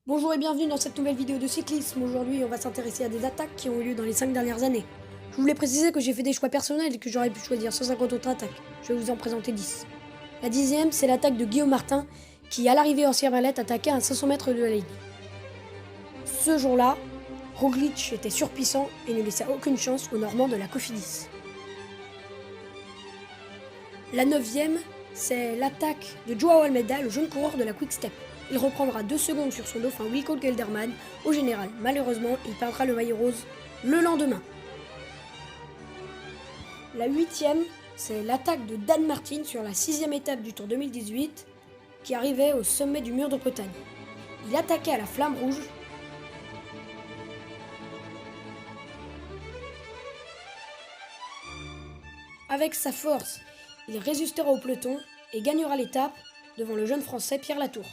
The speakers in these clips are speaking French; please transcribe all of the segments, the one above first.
Bonjour et bienvenue dans cette nouvelle vidéo de cyclisme. Aujourd'hui, on va s'intéresser à des attaques qui ont eu lieu dans les 5 dernières années. Je voulais préciser que j'ai fait des choix personnels et que j'aurais pu choisir 150 autres attaques. Je vais vous en présenter 10. La 10e, c'est l'attaque de Guillaume Martin, qui à l'arrivée en Sierre-Valette attaquait à 500 mètres de la ligne. Ce jour-là, Roglic était surpuissant et ne laissa aucune chance aux Normands de la Cofidis. La 9e, c'est l'attaque de Joao Almeida, le jeune coureur de la Quick Step. Il reprendra 2 secondes sur son dauphin Wilco Kelderman. Au général, malheureusement, il perdra le maillot rose le lendemain. La 8e, c'est l'attaque de Dan Martin sur la 6e étape du Tour 2018 qui arrivait au sommet du mur de Bretagne. Il attaquait à la flamme rouge. Avec sa force, il résistera au peloton et gagnera l'étape devant le jeune français Pierre Latour.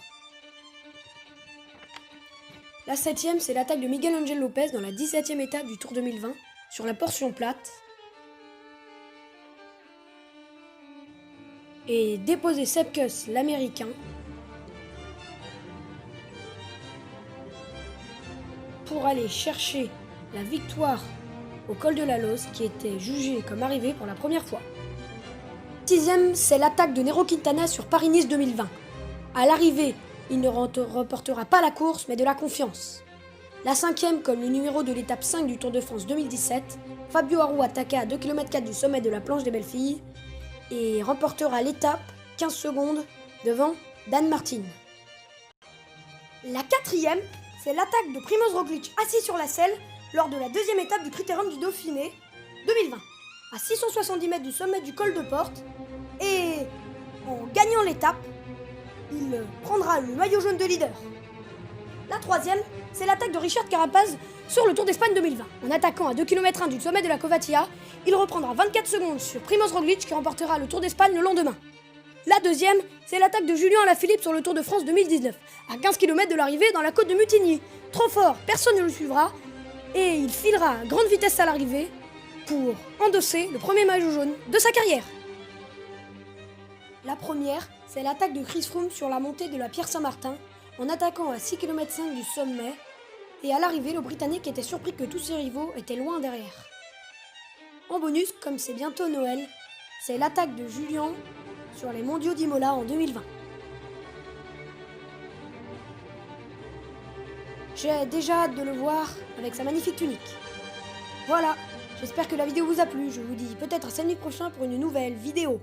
La 7e, c'est l'attaque de Miguel Angel Lopez dans la 17e étape du Tour 2020 sur la portion plate et déposer Sepp Kuss, l'américain, pour aller chercher la victoire au col de la Loze qui était jugé comme arrivé pour la première fois. 6e, c'est l'attaque de Nairo Quintana sur Paris-Nice 2020. À l'arrivée, il ne remportera pas la course mais de la confiance. La 5e, comme le numéro de l'étape 5 du Tour de France 2017, Fabio Aru attaqua à 2,4 km du sommet de la planche des Belles Filles et remportera l'étape 15 secondes devant Dan Martin. La 4e, c'est l'attaque de Primož Roglic assis sur la selle lors de la 2e étape du Critérium du Dauphiné 2020, à 670 mètres du sommet du col de Porte, et en gagnant l'étape, il prendra le maillot jaune de leader. La 3e, c'est l'attaque de Richard Carapaz sur le Tour d'Espagne 2020. En attaquant à 2,1 km du sommet de la Covatia, il reprendra 24 secondes sur Primož Roglic qui remportera le Tour d'Espagne le lendemain. La 2e, c'est l'attaque de Julien Alaphilippe sur le Tour de France 2019, à 15 km de l'arrivée dans la côte de Mutigny. Trop fort, personne ne le suivra, et il filera à grande vitesse à l'arrivée pour endosser le premier maillot jaune de sa carrière. La première, c'est l'attaque de Chris Froome sur la montée de la Pierre Saint-Martin, en attaquant à 6,5 km du sommet, et à l'arrivée, le Britannique était surpris que tous ses rivaux étaient loin derrière. En bonus, comme c'est bientôt Noël, c'est l'attaque de Julien sur les mondiaux d'Imola en 2020. J'ai déjà hâte de le voir avec sa magnifique tunique. Voilà, j'espère que la vidéo vous a plu, je vous dis peut-être à samedi prochain pour une nouvelle vidéo.